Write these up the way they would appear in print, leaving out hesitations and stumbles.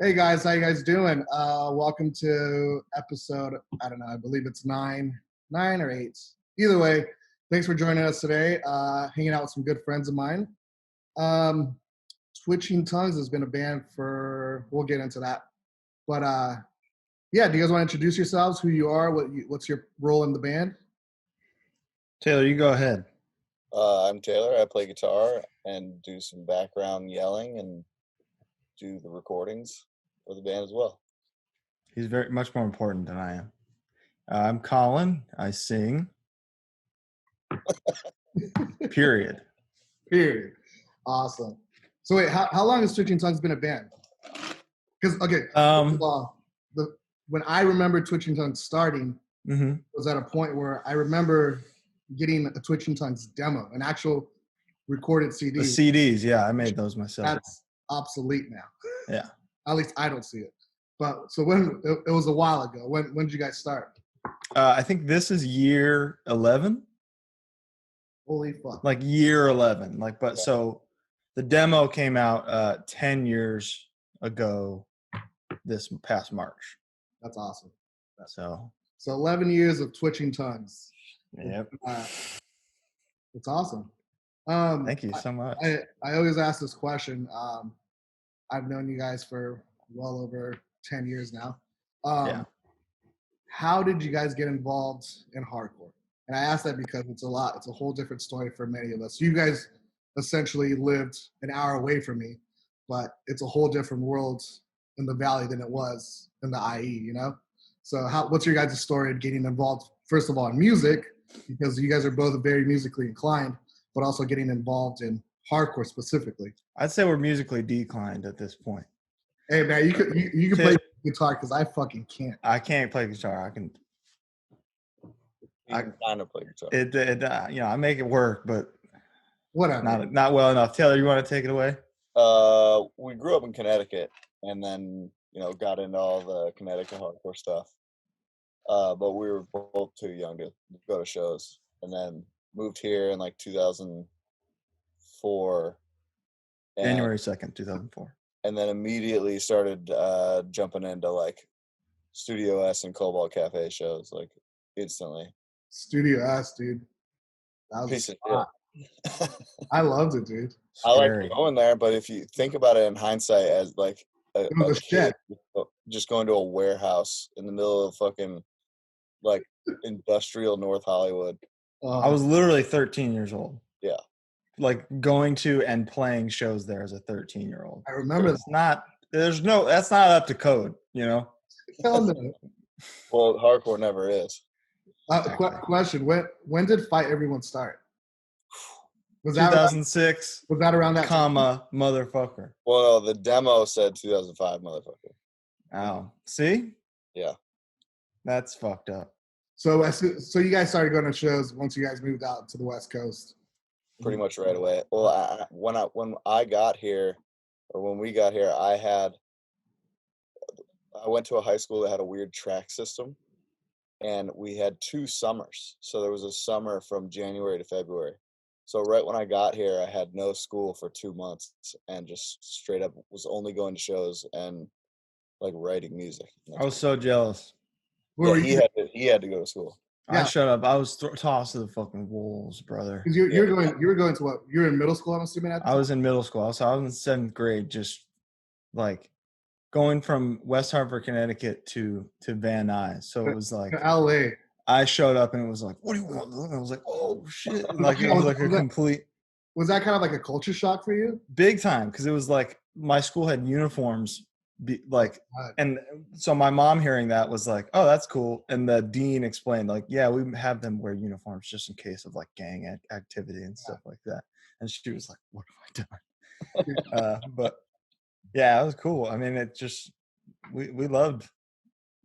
Hey guys, how you guys doing? Welcome to episode, I don't know, I believe it's nine or eight. Either way, thanks for joining us today. Hanging out with some good friends of mine. Um, Twitching Tongues has been a band we'll get into that. But yeah, do you guys want to introduce yourselves, who you are, what's your role in the band? Taylor, you go ahead. I'm Taylor. I play guitar and do some background yelling and do the recordings for the band as well. He's very much more important than I am. I'm Colin. I sing. Period. Period. Awesome. So wait, how long has Twitching Tongues been a band? Because first of all, when I remember Twitching Tongues starting, was at a point where I remember getting a Twitching Tongues demo, an actual recorded CD. The CDs, yeah, I made those myself. That's obsolete now. Yeah. At least I don't see it. But so when it was a while ago. When did you guys start? I think this is year 11. Holy fuck! Like year 11. So the demo came out 10 years ago. This past March. That's awesome. So 11 years of Twitching Tongues. Yep. It's awesome. Thank you so much. I always ask this question. I've known you guys for well over 10 years now. Yeah. How did you guys get involved in hardcore? And I ask that because it's a whole different story for many of us. You guys essentially lived an hour away from me, but it's a whole different world in the Valley than it was in the IE, you know? So what's your guys' story of getting involved, first of all, in music, because you guys are both very musically inclined, but also getting involved in hardcore specifically? I'd say we're musically declined at this point. Hey man, you can play guitar because I fucking can't. I can't play guitar. I can kind of play guitar. I make it work, but whatever. Not well enough. Taylor, you want to take it away? We grew up in Connecticut and then, got into all the Connecticut hardcore stuff. But we were both too young to go to shows, and then moved here in like 2004. January 2nd, 2004. And then immediately started jumping into like Studio S and Cobalt Cafe shows, like instantly. Studio S, dude. That was I loved it, dude. I like going there, but if you think about it in hindsight as like a kid, just going to a warehouse in the middle of fucking like industrial North Hollywood. I was literally 13 years old. Yeah. Like going to and playing shows there as a 13-year-old. I remember that's not up to code, you know? Hell no. Well, hardcore never is. Question, when did Fight Everyone start? Was 2006. Was that around that time? Motherfucker. Well, the demo said 2005, motherfucker. Oh, see? Yeah. That's fucked up. So you guys started going to shows once you guys moved out to the West Coast? Pretty much right away. Well, when I got here, or when we got here, I went to a high school that had a weird track system, and we had 2 summers. So there was a summer from January to February. So right when I got here, I had no school for 2 months and just straight up was only going to shows and like writing music. I was so jealous. Yeah, he had to go to school. Yeah. I shut up. I was tossed to the fucking wolves, brother. Because you were going to what? You were in middle school, I'm assuming. I was in middle school. So I was in 7th grade, just like going from West Hartford, Connecticut to Van Nuys. So it was like LA. I showed up and it was like, "What do you want?" And I was like, "Oh shit!" And like it was like a complete. Was that kind of like a culture shock for you? Big time, because it was like my school had uniforms. And so my mom hearing that was like, "Oh, that's cool." And the dean explained, like, "Yeah, we have them wear uniforms just in case of like gang activity and stuff like that." And she was like, "What have I done?" But yeah, it was cool. I mean, it just we loved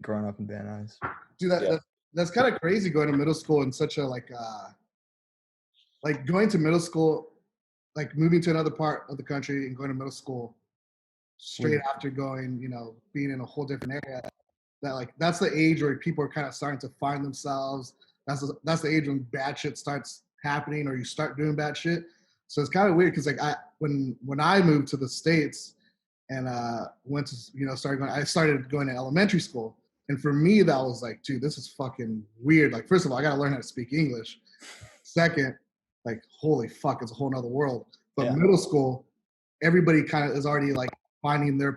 growing up in Van Nuys. Dude, that's kind of crazy going to middle school in such a like going to middle school, like moving to another part of the country and going to middle school straight after going, being in a whole different area. That's the age where people are kind of starting to find themselves. That's the age when bad shit starts happening or you start doing bad shit. So it's kind of weird because like when I moved to the States, and went to I started going to elementary school, and for me that was like, dude, this is fucking weird. Like, first of all, I gotta learn how to speak English. Second, like, holy fuck, it's a whole nother world. But middle school, everybody kind of is already like finding their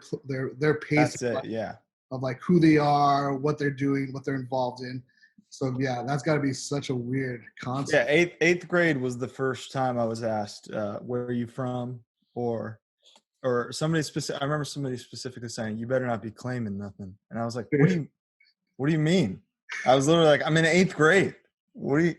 pace. That's it. Yeah. Of like who they are, what they're doing, what they're involved in. So yeah, that's got to be such a weird concept. Yeah, eighth grade was the first time I was asked, "Where are you from?" or somebody specific. I remember somebody specifically saying, "You better not be claiming nothing." And I was like, "What do you mean?" I was literally like, "I'm in eighth grade. What do you?"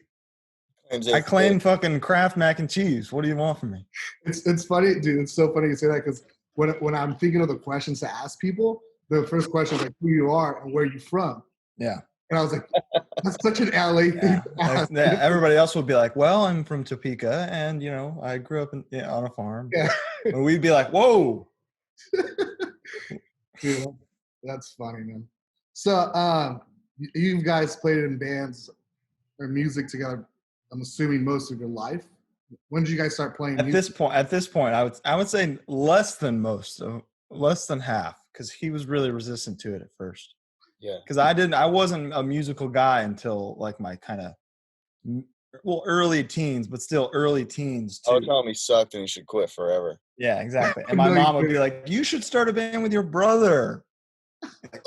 I claim fucking Kraft mac and cheese. What do you want from me? It's funny, dude. It's so funny you say that, because when I'm thinking of the questions to ask people, the first question is like who you are and where you from. Yeah. And I was like, that's such an LA thing. Yeah, everybody else would be like, well, I'm from Topeka, and I grew up on a farm. Yeah. And we'd be like, whoa. Dude, that's funny, man. So you guys played in bands or music together, I'm assuming most of your life. When did you guys start playing music? At this point, I would say less than half, because he was really resistant to it at first. Yeah. Because I wasn't a musical guy until like my kind of early teens, but still early teens too. I would tell him he sucked and he should quit forever. Yeah, exactly. And my mom would be like, "You should start a band with your brother." Like,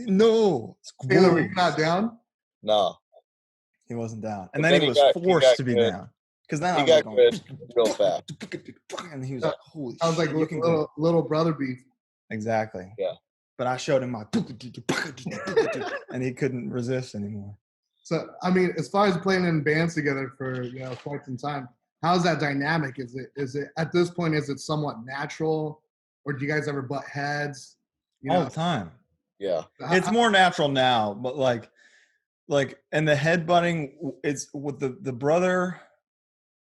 no, Taylor, were you not down? No, he wasn't down, and then he was forced to be down. Because then he got good real fast, and he was like, "Holy shit!" I was like, little brother beef. Exactly. Yeah. But I showed him my, and he couldn't resist anymore. So, I mean, as far as playing in bands together for quite some time, how's that dynamic? Is it at this point, is it somewhat natural, or do you guys ever butt heads? All the time. Yeah. It's more natural now, but like, and the headbutting, it's with the brother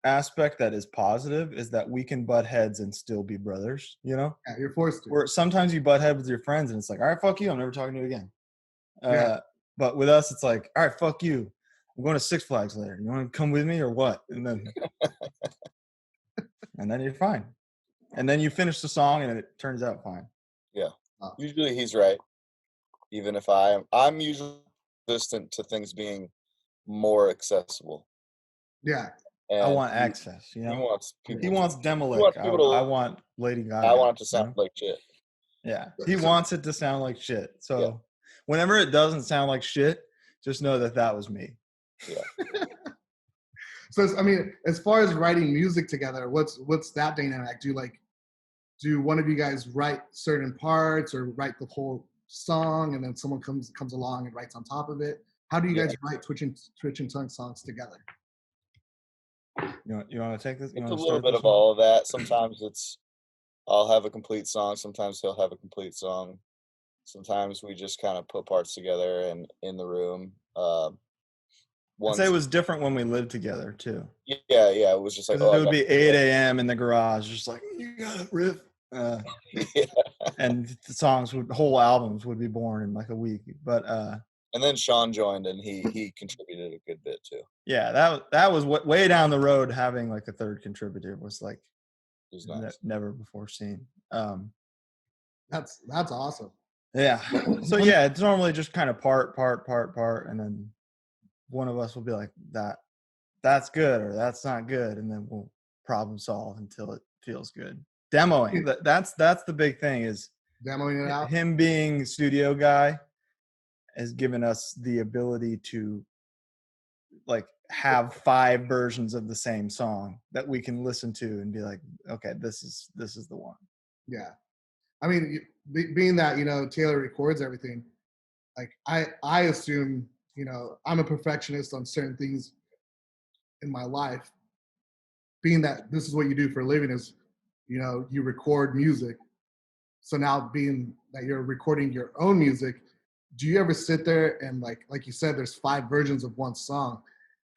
aspect that is positive is that we can butt heads and still be brothers, Yeah, you're forced to. Where sometimes you butt head with your friends and it's like, all right, fuck you, I'm never talking to you again. But with us, it's like, all right, fuck you, I'm going to Six Flags later. You want to come with me or what? And then and then you're fine. And then you finish the song and it turns out fine. Yeah. Usually he's right. Even if I'm usually resistant to things being more accessible. Yeah. And I want access, He wants Demolic. I want Lady Gaga. I want it to sound like shit. Yeah. He wants it to sound like shit. So whenever it doesn't sound like shit, just know that was me. Yeah. So, I mean, as far as writing music together, what's that dynamic? Do one of you guys write certain parts or write the whole song and then someone comes along and writes on top of it? How do you guys write Twitch and Tongue songs together? You want to take this? It's a little bit of all of that. Sometimes I'll have a complete song. Sometimes he'll have a complete song. Sometimes we just kind of put parts together and in the room. I'd say it was different when we lived together too. Yeah. It was just like, it would be 8 a.m. in the garage, just like, you got it, riff. And the whole albums would be born in like a week. But and then Sean joined and he contributed a good bit too. Yeah, that was way down the road. Having like a third contributor was like nice. Never before seen. That's awesome. Yeah. So yeah, it's normally just kind of part, and then one of us will be like, that's good or that's not good, and then we'll problem solve until it feels good. Demoing. That's the big thing, is demoing it out. Him being studio guy has given us the ability to like have 5 versions of the same song that we can listen to and be like, okay, this is the one. Yeah. I mean, being that, Taylor records everything, like I assume, I'm a perfectionist on certain things in my life. Being that this is what you do for a living is, you record music. So now being that you're recording your own music, do you ever sit there and like you said, there's 5 versions of one song?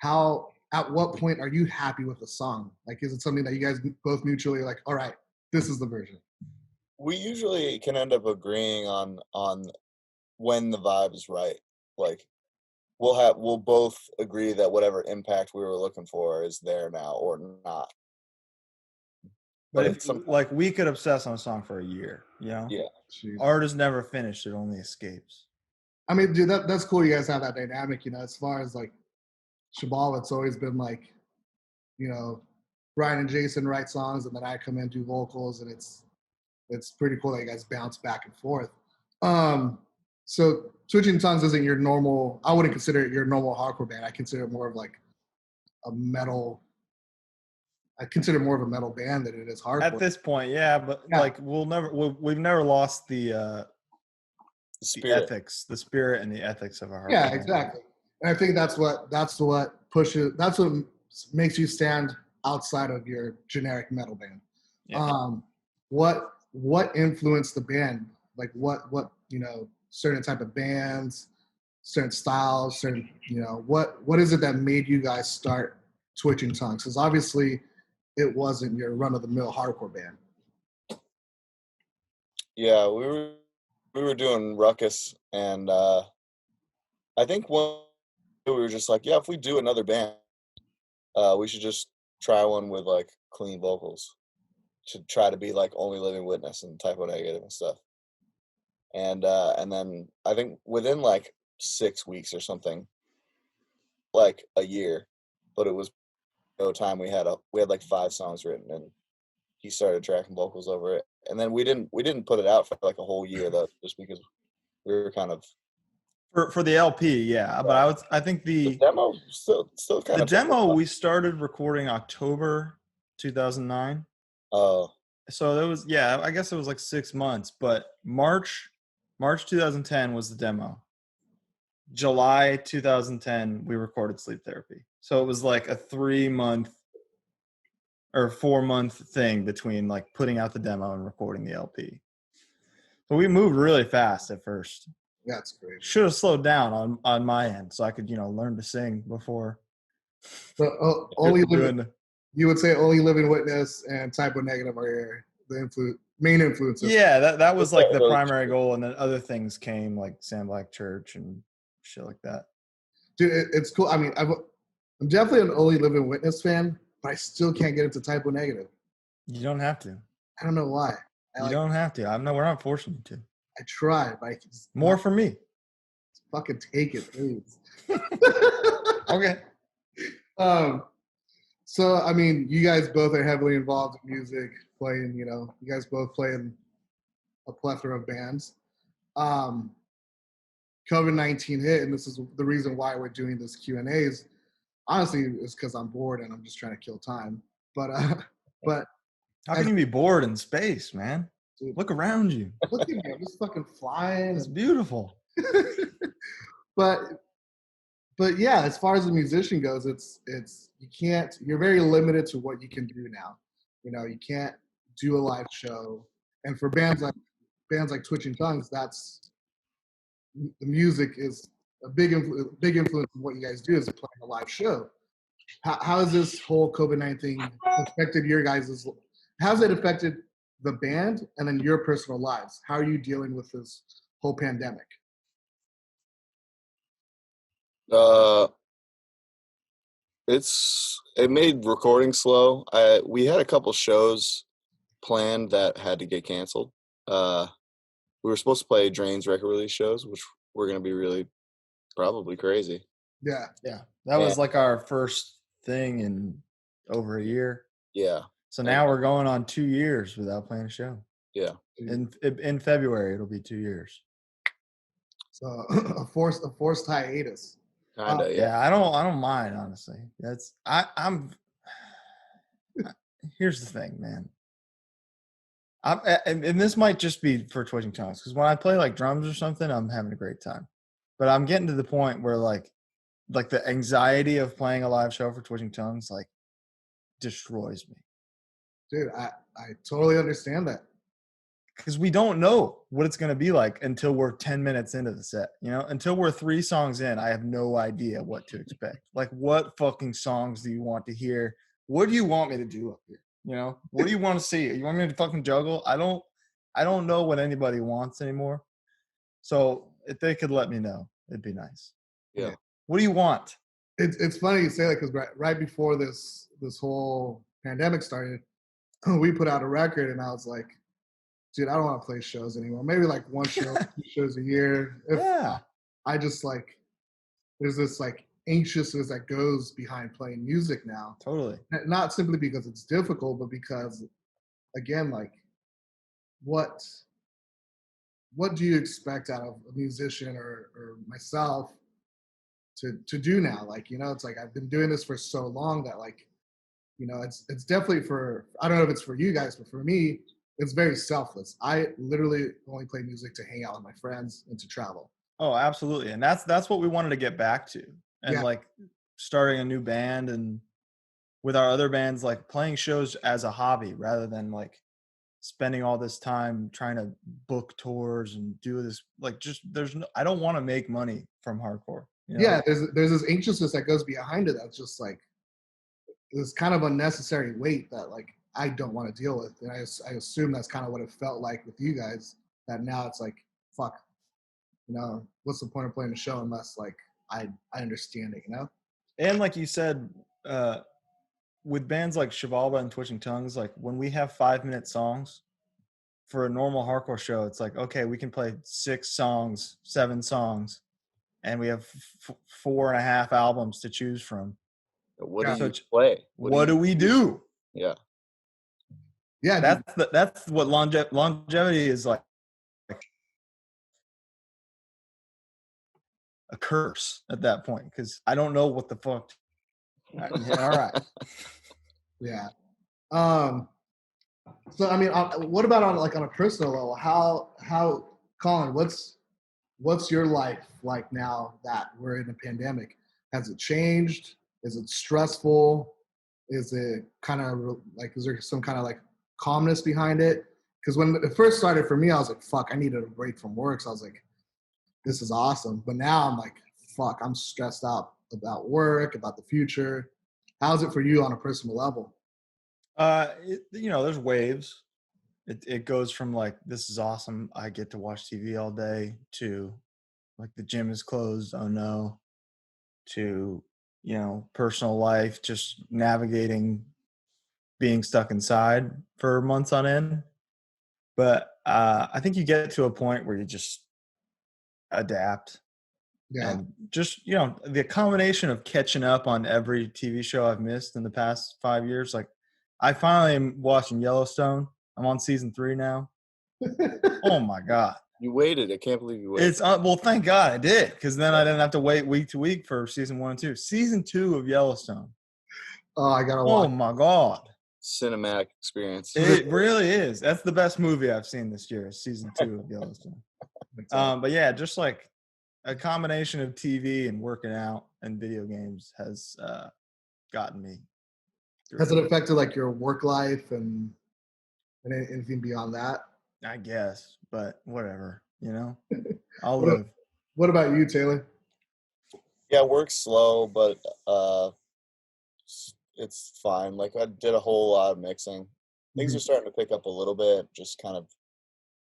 At what point are you happy with the song? Like, is it something that you guys both mutually like, all right, this is the version? We usually can end up agreeing on when the vibe is right. Like we'll both agree that whatever impact we were looking for is there now or not. But if it's some, like we could obsess on a song for a year, you know? yeah. Jeez. Art is never finished, it only escapes. I mean, dude, that's cool. You guys have that dynamic, as far as like Shabal, it's always been like, Brian and Jason write songs, and then I come in do vocals, and it's pretty cool that you guys bounce back and forth. So Twitching Tongues isn't your normal. I wouldn't consider it your normal hardcore band. I consider it more of like a metal. I consider it more of a metal band than it is hardcore. At this point, yeah, but like we've never lost the Spirit. ethics, the spirit and the ethics of our hardcore. Yeah, band. exactly. And I think that's what pushes. That's what makes you stand outside of your generic metal band. Yeah. What influenced the band? Like what certain type of bands, certain styles, certain what is it that made you guys start Twitching Tongues? Because obviously it wasn't your run of the mill hardcore band. Yeah, we were doing Ruckus, and I think one we were just like, yeah, if we do another band, we should just try one with like clean vocals. Should try to be like Only Living Witness and Typo Negative and stuff. And then I think within like 6 weeks or something, like a year, but it was no time. We had like 5 songs written, and he started tracking vocals over it. And then we didn't put it out for like a whole year though, just because we were kind of For the LP, yeah. But I think the demo still kind the of demo we started recording October 2009. Oh. So that was, yeah, I guess it was like 6 months, but March 2010 was the demo. July 2010 we recorded Sleep Therapy. So it was like a 3-month or 4-month thing between like putting out the demo and recording the LP. But we moved really fast at first. Yeah, that's great. Should have slowed down on my end so I could, learn to sing before. So you would say Only Living Witness and Typo Negative are the main influences. Yeah, that was like the primary goal, and then other things came like Sam Black Church and shit like that. Dude, it's cool. I mean, I'm definitely an Only Living Witness fan, but I still can't get into Typo Negative. You don't have to. I don't know why. You don't have to. We're not forcing you to. I tried, but I just more for me. Fucking take it, please. Okay. So I mean, you guys both are heavily involved in music, playing. You guys both play in a plethora of bands. COVID-19 hit, and this is the reason why we're doing this Q&A. Is honestly is because I'm bored and I'm just trying to kill time. But how can you be bored in space, man? Dude, look around you. Look at me, I'm just fucking flying. It's beautiful. But yeah, as far as the musician goes, you're very limited to what you can do now. You can't do a live show. And for bands like Twitching Tongues, the music is a big influence of what you guys do is playing a live show. How has this whole COVID-19 affected your guys'? How's it affected the band and then your personal lives? How are you dealing with this whole pandemic? It made recording slow. We had a couple shows planned that had to get canceled. We were supposed to play Drain's record release shows, which were going to be really probably crazy. Yeah. That was like our first thing in over a year. Yeah. So now we're going on 2 years without playing a show. Yeah. In February it'll be 2 years. So a forced hiatus. Kinda, yeah. I don't mind, honestly. Here's the thing, man. And this might just be for Twitching Tongues, because when I play like drums or something, I'm having a great time. But I'm getting to the point where like the anxiety of playing a live show for Twitching Tongues like destroys me. Dude, I totally understand that. Because we don't know what it's going to be like until we're 10 minutes into the set. Until we're 3 songs in, I have no idea what to expect. Like, what fucking songs do you want to hear? What do you want me to do up here? What do you want to see? You want me to fucking juggle? I don't know what anybody wants anymore. So if they could let me know, it'd be nice. Yeah. What do you want? It's funny you say that, because right before this whole pandemic started, we put out a record, and I was like, dude, I don't want to play shows anymore. Maybe like one show, 2 shows a year. Yeah, I just like, there's this like anxiousness that goes behind playing music now. totally. Not simply because it's difficult, but because, again, like, what what do you expect out of a musician or myself to do now? Like, it's like I've been doing this for so long that, like, it's definitely for, I don't know if it's for you guys, but for me, it's very selfless. I literally only play music to hang out with my friends and to travel. Oh, absolutely. And that's what we wanted to get back to. And Yeah. like starting a new band and with our other bands, like playing shows as a hobby rather than like spending all this time trying to book tours and do this. Like just there's no, I don't want to make money from hardcore. Yeah, there's this anxiousness that goes behind it that's just like this kind of unnecessary weight that, like, I don't want to deal with. And I assume that's kind of what it felt like with you guys, that now it's like, fuck, what's the point of playing a show unless, like, I understand it. And like you said, with bands like Shivalba and Twitching Tongues, like when we have 5-minute songs for a normal hardcore show, it's like, okay, we can play 6 songs, 7 songs, and we have 4.5 albums to choose from. What Yeah. do you play? What do we do? Yeah. Yeah, That's what longevity is like. A curse at that point because I don't know what the fuck. Yeah, all right. Yeah. So I mean, what about on a personal level? How Colin, what's your life like now that we're in a pandemic? Has it changed? Is it stressful? Is it kind of like, is there some kind of like calmness behind it? Because when it first started for me, I was like, fuck, I needed a break from work. So I was like, this is awesome. But now I'm like, fuck, I'm stressed out about work, about the future. How's it for you on a personal level? There's waves. It goes from like, this is awesome, I get to watch TV all day, to like the gym is closed, oh no, to personal life, just navigating being stuck inside for months on end. But I think you get to a point where you just adapt. Yeah. And just the combination of catching up on every TV show I've missed in the past 5 years. Like I finally am watching Yellowstone. I'm on season 3 now. Oh my god! You waited. I can't believe you waited. It's well, thank God I did, because then I didn't have to wait week to week for season 1 and 2. Season 2 of Yellowstone. Oh, I gotta Oh watch. my god! Cinematic experience. It really is. That's the best movie I've seen this year. Is season 2 of Yellowstone. But yeah, just like a combination of TV and working out and video games has gotten me. Has it affected like your work life and anything beyond that? I guess, but whatever, I'll What, live. what about you, Taylor? Yeah, work's slow, but it's fine. Like I did a whole lot of mixing. Things are starting to pick up a little bit, just kind of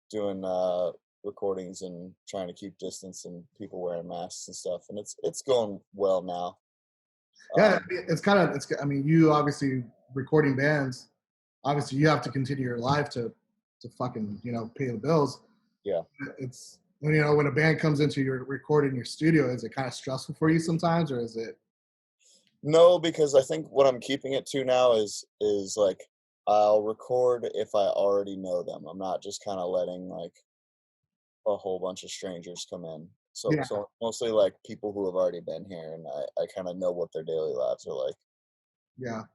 doing recordings and trying to keep distance and people wearing masks and stuff, and it's going well now. Yeah, I mean, you obviously recording bands, obviously you have to continue your life to fucking, pay the bills. Yeah. It's when a band comes into your recording your studio, is it kind of stressful for you sometimes, or is it? No, because I think what I'm keeping it to now is like I'll record if I already know them. I'm not just kind of letting like a whole bunch of strangers come in. So Yeah. so mostly like people who have already been here, and I kind of know what their daily lives are like.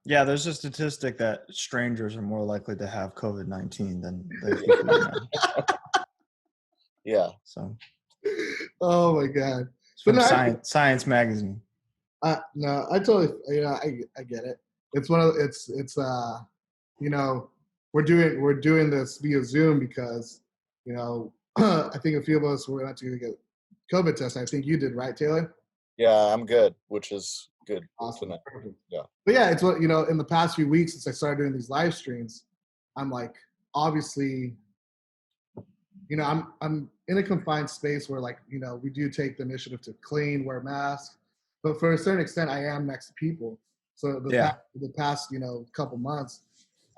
Yeah, there's a statistic that strangers are more likely to have COVID-19 than people you know. Yeah. So. Oh my god. From Science magazine. No, I totally, I get it. It's one of it's we're doing this via Zoom because I think a few of us were not to get COVID tests. I think you did, right, Taylor? Yeah, I'm good, which is good. Awesome. Perfect. Yeah. But yeah, it's what in the past few weeks since I started doing these live streams, I'm like, obviously, I'm in a confined space where, like, we do take the initiative to clean, wear masks, but for a certain extent, I am next to people. So the past couple months,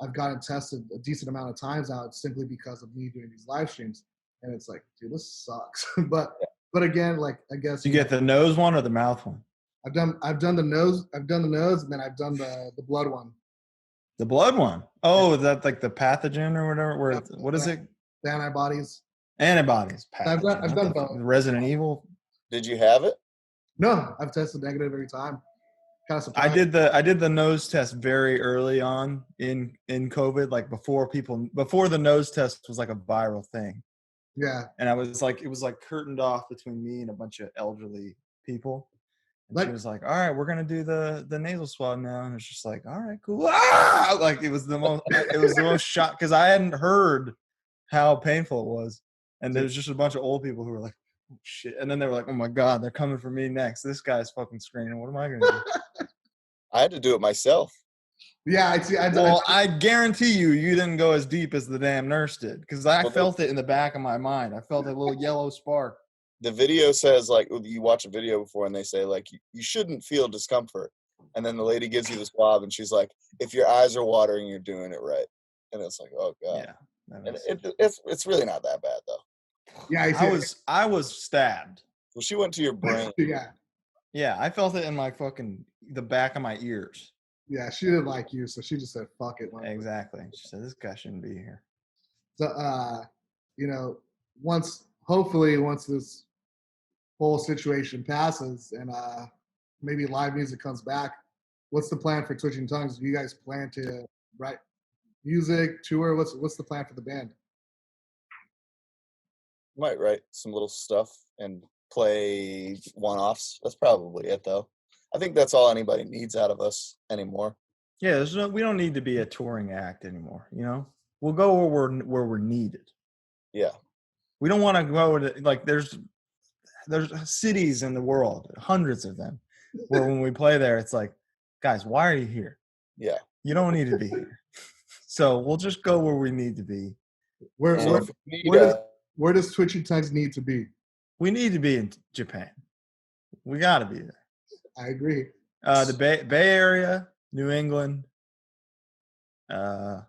I've gotten tested a decent amount of times now. It's simply because of me doing these live streams, and it's like, dude, this sucks. but again, like I guess Do you get the nose one or the mouth one? I've done the nose, and then I've done the blood one. The blood one. Oh, is that like the pathogen or whatever? What is it? The antibodies. Antibodies. I've done both. Resident Evil. Did you have it? No, I've tested negative every time. Kind of surprised. I did the nose test very early on in COVID, like before the nose test was like a viral thing. Yeah. And it was like curtained off between me and a bunch of elderly people. And she was like, all right, we're gonna do the nasal swab now. And it's just like, all right, cool. Ah! Like it was the most shock because I hadn't heard how painful it was. And there was just a bunch of old people who were like, oh, shit. And then they were like, oh my God, they're coming for me next. This guy's fucking screaming. What am I gonna do? I had to do it myself. Yeah, I see. I guarantee you didn't go as deep as the damn nurse did because I felt it in the back of my mind. I felt a little yellow spark. The video says, like, you watch a video before and they say, like, you shouldn't feel discomfort. And then the lady gives you the swab and she's like, if your eyes are watering, you're doing it right. And it's like, oh, God. Yeah. And it's really not that bad, though. Yeah, I was stabbed. Well, she went to your brain. Yeah, I felt it in my the back of my ears. Yeah, she didn't like you, so she just said, fuck it. Exactly. She said, this guy shouldn't be here. So, hopefully once this whole situation passes and maybe live music comes back, what's the plan for Twitching Tongues? Do you guys plan to write music, tour? What's the plan for the band? Might write some little stuff and play one-offs. That's probably it, though. I think that's all anybody needs out of us anymore. Yeah, we don't need to be a touring act anymore. You know, we'll go where we're needed. Yeah, we don't want to go to like there's cities in the world, hundreds of them, where when we play there, it's like, guys, why are you here? Yeah, you don't need to be here. So we'll just go where we need to be. Where does Twitching Tongues need to be? We need to be in Japan. We got to be there. I agree. The Bay Area, New England. Where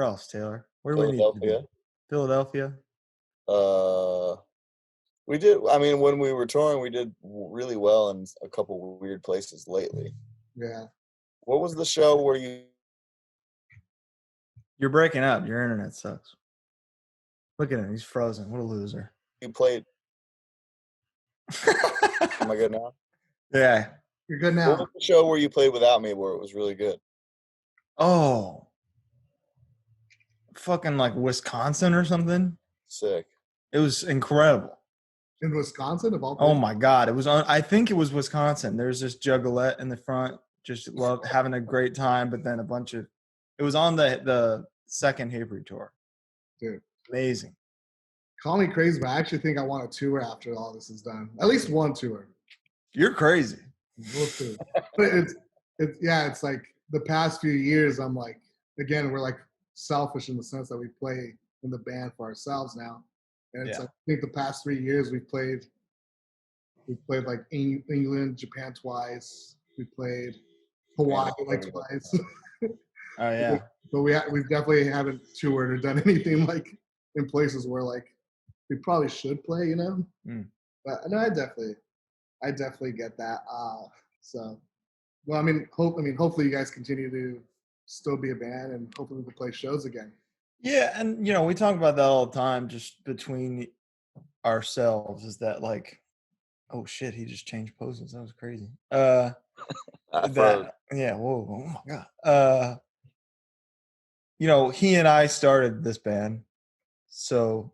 else, Taylor? Where do we need to be? Philadelphia. We did. I mean, when we were touring, we did really well in a couple weird places lately. Yeah. What was the show where you? You're breaking up. Your internet sucks. Look at him. He's frozen. What a loser. You played. Am I good now? Yeah. You're good now. What was the show where you played without me where it was really good? Oh. Fucking like Wisconsin or something. Sick. It was incredible. In Wisconsin, of all places? Oh my God. It was I think it was Wisconsin. There's this juggalette in the front. Just loved having a great time, but then it was on the second Hebrew tour. Dude. Amazing. Call me crazy, but I actually think I want a tour after all this is done. At least one tour. You're crazy. We'll see. But it's like the past few years, I'm like, again, we're like selfish in the sense that we play in the band for ourselves now. And it's like, I think the past 3 years we've played like England, Japan twice. We played Hawaii like twice. Oh yeah. But we definitely haven't toured or done anything like in places where like we probably should play, you know. But no, I definitely get that. So, well, I mean, hopefully you guys continue to still be a band, and hopefully we can play shows again. Yeah, and we talk about that all the time, just between ourselves. Is that like, oh shit, he just changed poses? That was crazy. Yeah. Whoa. Oh my God. He and I started this band, so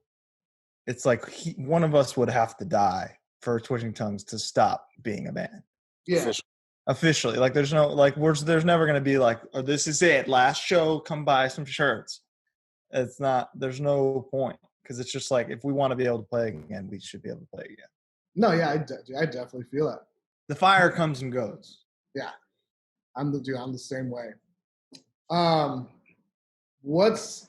it's like one of us would have to die for Twitching Tongues to stop being a band. Yeah. Officially. Like there's no there's never gonna be like, oh, this is it. Last show, come buy some shirts. It's not, there's no point. Because it's just like, if we want to be able to play again, we should be able to play again. No, yeah, I definitely feel that. The fire comes and goes. Yeah. I'm the same way. What's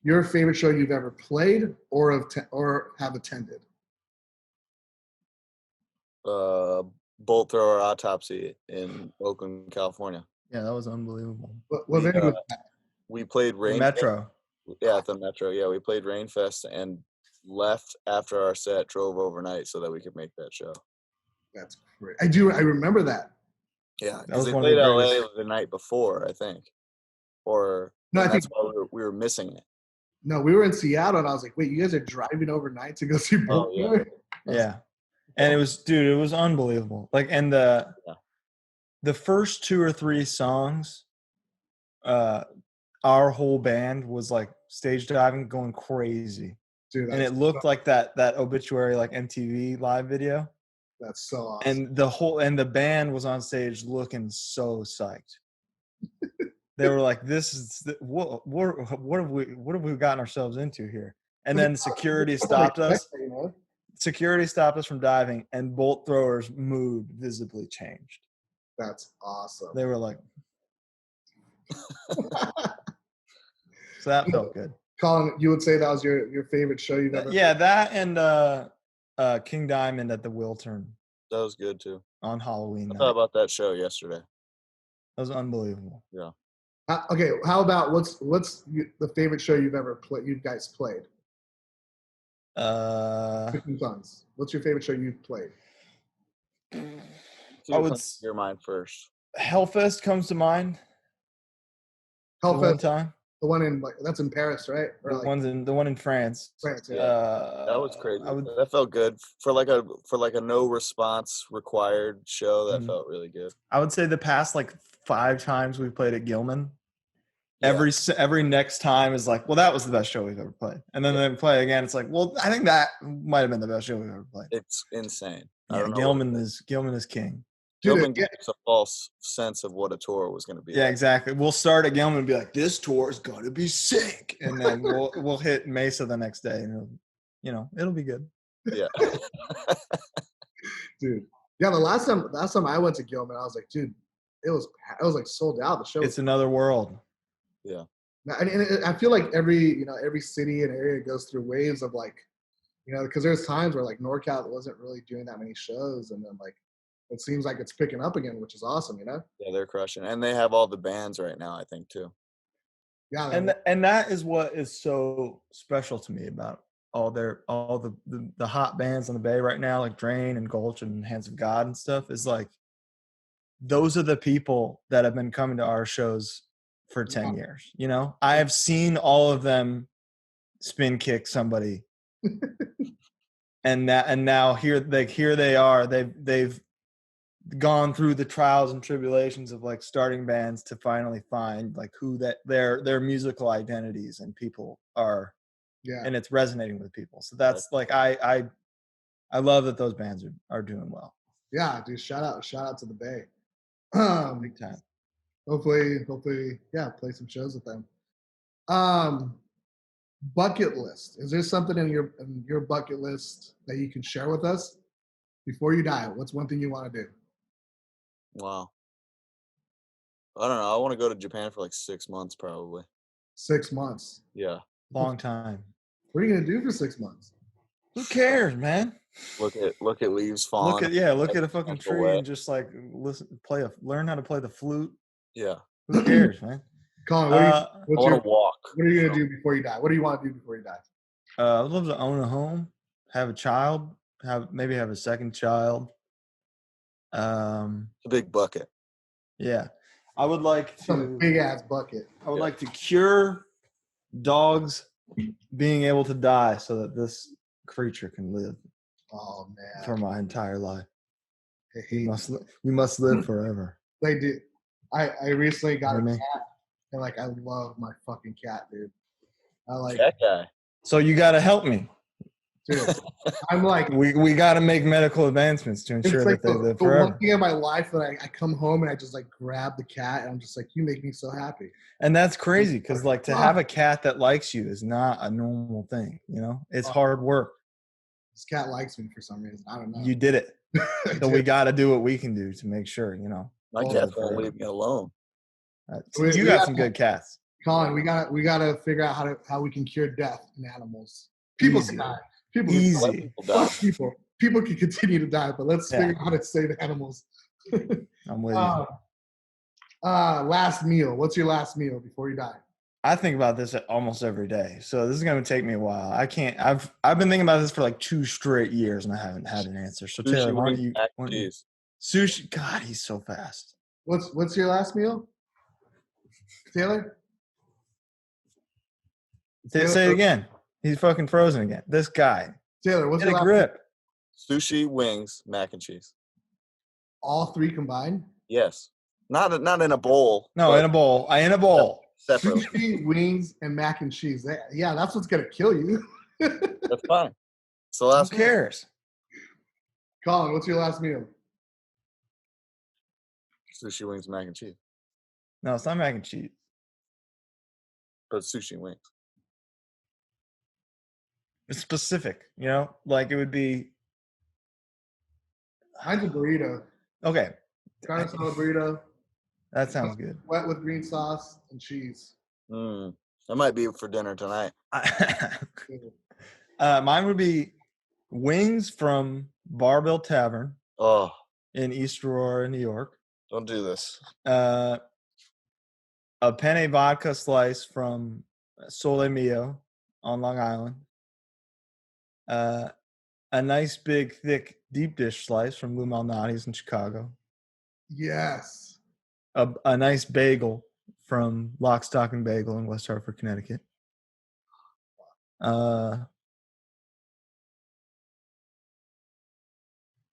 your favorite show you've ever played or have attended? Bolt Thrower Autopsy in Oakland, California. Yeah, that was unbelievable. What venue was that? We played The Rain. Metro. Yeah, at the Metro. Yeah, we played Rainfest and left after our set, drove overnight so that we could make that show. That's great. I remember that. Yeah, That because was they one of played the LA greatest. the night before, I think. Or No, I that's think why we were missing it. no, we were in Seattle, and I was like, "Wait, you guys are driving overnight to go see Oh, Boulevard?" Yeah. And it was unbelievable. Like, and the first 2 or 3 songs, our whole band was like stage diving, going crazy. Dude, And it looked like that Obituary, like MTV live video. that's so awesome. And the band was on stage looking so psyched. They were like, "This is what have we gotten ourselves into here?" And then security stopped us. Security stopped us from diving, and bolt throwers' mood visibly changed. That's awesome. They were like, so that felt good. Colin, you would say that was your favorite show you've ever? Yeah, that and King Diamond at the Wiltern That was good too. on Halloween I night. thought about that show yesterday. That was unbelievable. Yeah. Okay, how about what's the favorite show you've ever played? You guys played? 15 songs. What's your favorite show you've played? I would. Your mind first. Hellfest comes to mind. The one time. The one in that's in Paris, right? Or the one in France. France, yeah. That was crazy. That felt good for like a no response required show. That felt really good. I would say the past like 5 times we played at Gilman. Yeah. Every next time is like, well, that was the best show we've ever played, and then they play again. It's like, well, I think that might have been the best show we've ever played. It's insane. Yeah, Gilman is king. Gilman gave us a false sense of what a tour was going to be. Yeah, like. Exactly. We'll start at Gilman and be like, this tour is going to be sick, and then we'll hit Mesa the next day, and it'll be good. Yeah. Dude. Yeah, the last time I went to Gilman, I was like, dude, it was like sold out. The show. It's another world. Yeah. And I feel like every city and area goes through waves of like, because there's times where like NorCal wasn't really doing that many shows, and then like it seems like it's picking up again, which is awesome, Yeah, they're crushing, and they have all the bands right now, I think too. Yeah, and that is what is so special to me about all the hot bands on the Bay right now, like Drain and Gulch and Hands of God and stuff, is like those are the people that have been coming to our shows for 10 years. I have seen all of them spin kick somebody. and now here they are. They've gone through the trials and tribulations of like starting bands to finally find like who that their musical identities and people are. Yeah. And it's resonating with people. So that's like I love that those bands are doing well. Yeah, dude, shout out to the Bay. Big time. Hopefully, yeah, play some shows with them. Bucket list. Is there something in your bucket list that you can share with us before you die? What's one thing you want to do? Wow. I don't know. I want to go to Japan for like 6 months, probably. 6 months. Yeah. Long time. What are you gonna do for 6 months? Who cares, man? Look at leaves falling. Look at a fucking tree and just like learn how to play the flute. Yeah. Who cares, man? Colin, I want to walk. What are you gonna do before you die? What do you want to do before you die? I'd love to own a home, have a child, maybe have a second child. A big bucket. Yeah. I would like to big ass bucket. I would like to cure dogs being able to die so that this creature can live. Oh man. For my entire life. You must live forever. They do. I recently got a cat, and like I love my fucking cat, dude. I like that guy. So you got to help me. Dude, I'm like we got to make medical advancements to ensure that they live forever. The one thing in my life that I come home and I just like grab the cat and I'm just like, you make me so happy. And that's crazy because like to have a cat that likes you is not a normal thing. It's hard work. This cat likes me for some reason. I don't know. You did it. So we got to do what we can do to make sure. My cat won't leave me alone. You got some good cats, Colin. We got to figure out how we can cure death in animals. People can die. People can continue to die, but let's figure out how to save animals. I'm with you. Last meal. What's your last meal before you die? I think about this almost every day, so this is going to take me a while. I can't. I've been thinking about this for like 2 straight years, and I haven't had an answer. So Taylor, Sushi, why don't wings, you? mac Why and don't you cheese. sushi. God, he's so fast. What's your last meal, Taylor? Say it again. He's fucking frozen again. This guy. Taylor, what's Get your a last? grip. Sushi, wings, mac and cheese. All three combined? Yes. Not in a bowl. No, in a bowl. In a bowl. Separately. Sushi, wings, and mac and cheese. Yeah, that's what's gonna kill you. That's fine. It's the Who last meal. cares? Colin, what's your last meal? Sushi, wings, mac and cheese. No, it's not mac and cheese. But it's sushi and wings. It's specific, you know? Like it would be Mine's a burrito. okay. Carne asada burrito. That sounds good. Wet with green sauce and cheese. That might be for dinner tonight. Mine would be wings from Barbell Tavern Oh, in East Aurora, New York. don't do this. A penne vodka slice from Sole Mio on Long Island. A nice big thick deep dish slice from Lou Malnati's in Chicago. Yes. A nice bagel from Lock, Stock, and Bagel in West Hartford, Connecticut.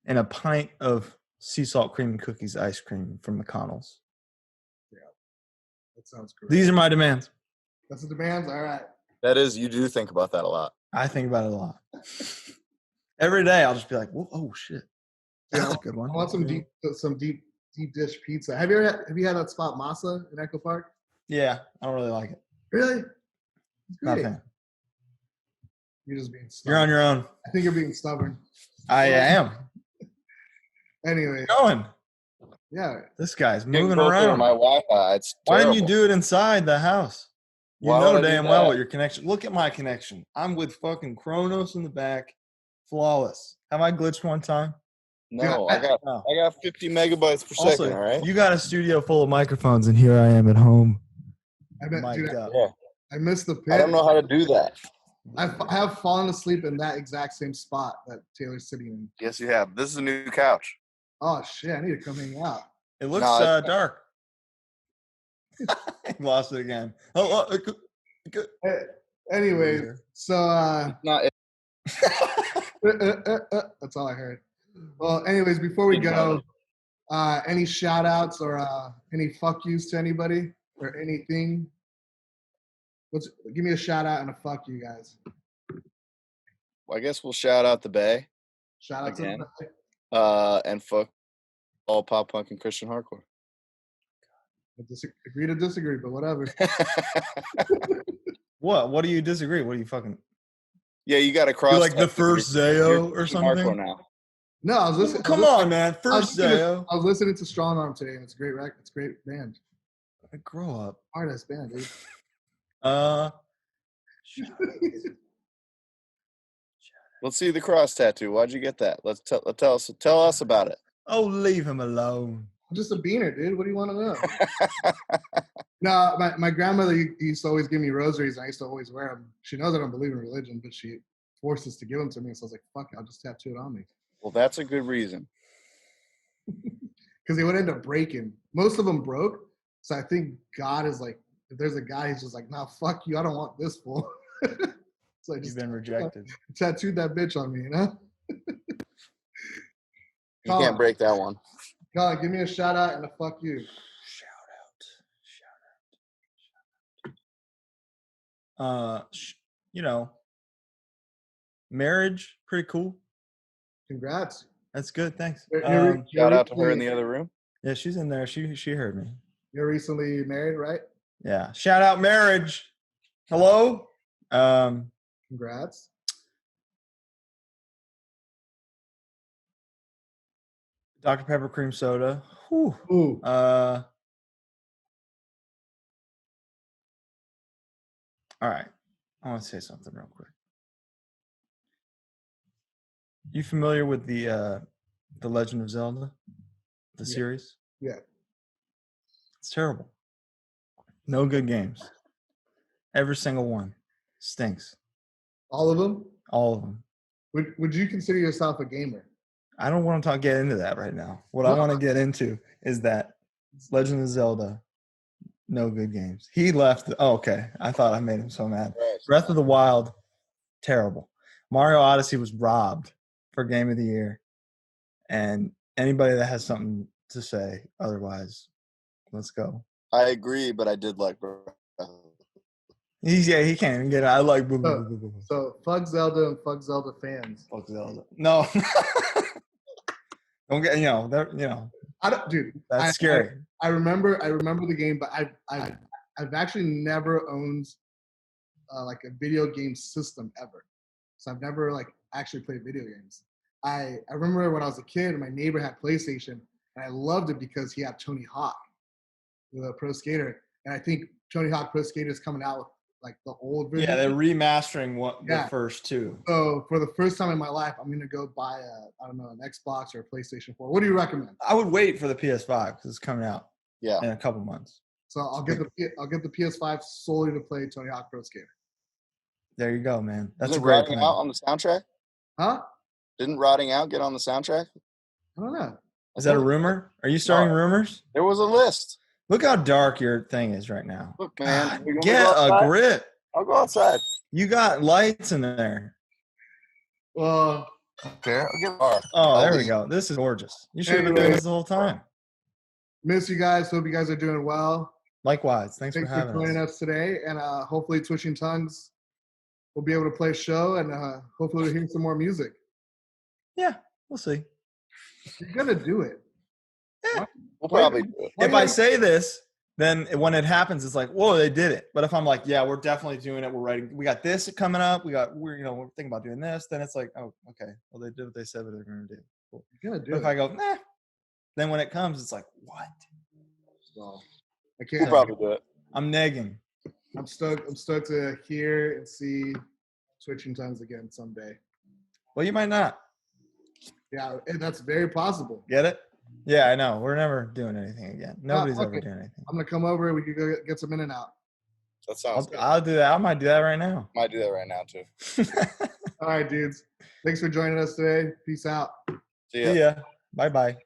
And a pint of sea salt cream and cookies ice cream from McConnell's. Yeah, that sounds great. These are my demands. That's the demands? All right. That is, you do think about that a lot. I think about it a lot. Every day I'll just be like, oh shit. That's a good one. I want some deep dish pizza. Have you had that spot Masa in Echo Park? Yeah, I don't really like it. Really? It's Not a great. fan. You're just being You're on stubborn. your own. I think you're being stubborn. I am. Anyway. Going. Yeah. This guy's Can't moving go through around. my Wi-Fi. It's Why terrible. didn't you do it inside the house? You Why know would I do damn well that? what your connection. Look at my connection. I'm with fucking Kronos in the back. Flawless. Have I glitched one time? No, Yeah, I got 50 megabytes per Also, second. All right. you got a studio full of microphones, and here I am at home. dude, Mic'd up. Yeah. I missed the pit. I don't know how to do that. I have fallen asleep in that exact same spot that Taylor's sitting in. Yes, you have. This is a new couch. Oh shit! I need to come hang out. It looks No, dark. Lost it again. Oh, Anyways, so It's not. that's all I heard. Well, anyways, before we go, any shout outs or any fuck yous to anybody or anything? Give me a shout out and a fuck you guys. Well, I guess we'll shout out the Bay Shout out Again. to the and fuck all pop punk and Christian hardcore. agree to disagree, but whatever. what? What do you disagree? What do you fucking? Yeah, you got to cross. You like the first Zayo or Christian hardcore something? now. No, I was listening. Come on, man. I was First Zayo. listening to Strong Arm today, and it's a great record. It's a great band. Grow up. Hard ass band, dude. Let's see the cross tattoo. Why'd you get that? Tell us about it. Oh, leave him alone. I'm just a beaner, dude. What do you want to know? No, my grandmother used to always give me rosaries, and I used to always wear them. She knows I don't believe in religion, but she forces to give them to me. So I was like, fuck it, I'll just tattoo it on me. Well, that's a good reason. Because they would end up breaking. Most of them broke. So I think God is like, if there's a guy who's just like, nah, fuck you, I don't want this fool. So I You've just been rejected. tattooed that bitch on me, you know? You can't break that one. God, give me a shout out and a fuck you. You know, marriage, pretty cool. Congrats. That's good. Thanks. Shout out to her in the other room. Yeah, she's in there. She heard me. You're recently married, right? Yeah. Shout out marriage. Hello. Congrats. Dr. Pepper cream soda. Whew. Ooh. All right. I want to say something real quick. You familiar with the Legend of Zelda, the series? Yeah. It's terrible. No good games. Every single one stinks. All of them? All of them. Would you consider yourself a gamer? I don't want to get into that right now. What I want to get into is that Legend of Zelda, no good games. He left. Oh, okay. I thought I made him so mad. Breath of the Wild, terrible. Mario Odyssey was robbed for Game of the Year. And anybody that has something to say otherwise, let's go. I agree, but I did like Breath. He can't even get it. I like So fuck Zelda and fuck Zelda fans. Fuck Zelda. No. Don't get I don't, dude. That's scary. I remember the game, but I've actually never owned like a video game system ever. So I've never like actually played video games. I remember when I was a kid and my neighbor had PlayStation and I loved it because he had Tony Hawk, the pro skater. And I think Tony Hawk Pro Skater is coming out with like the old version. Yeah, they're remastering the first two. So for the first time in my life, I'm gonna go buy an Xbox or a PlayStation 4. What do you recommend? I would wait for the PS5 because it's coming out in a couple months. So I'll get the PS5 solely to play Tony Hawk Pro Skater. There you go, man. That's a great plan. Out on the soundtrack? Huh? Didn't Rotting Out get on the soundtrack? I don't know. Is that a rumor? Are you starting rumors? There was a list. Look how dark your thing is right now. Look, man. Get a grip. I'll go outside. You got lights in there. Well, okay. I'll get bar. Oh, there we go. This is gorgeous. You should have been doing this the whole time. Miss you guys. Hope you guys are doing well. Likewise. Thanks for having joining us today. And hopefully Twitching Tongues will be able to play a show and hopefully we'll hear some more music. Yeah, we'll see. You're going to do it. Yeah. We'll probably do it. If I say this, then when it happens, it's like, whoa, they did it. But if I'm like, yeah, we're definitely doing it. We're writing. We got this coming up. We're thinking about doing this. Then it's like, oh, okay. Well, they did what they said they're going to do. Cool. You're going to do but it. If I go, nah, then when it comes, it's like, what? So, I can't. We'll probably do it. I'm negging. I'm stoked to hear and see Twitching Tongues again someday. Well, you might not. Yeah, and that's very possible. Get it? Yeah, I know. We're never doing anything again. Nobody's ever doing anything. I'm gonna come over. We could go get some in and out. That sounds good. I'll do that. I might do that right now. Might do that right now too. All right, dudes. Thanks for joining us today. Peace out. See ya. See ya. Bye-bye.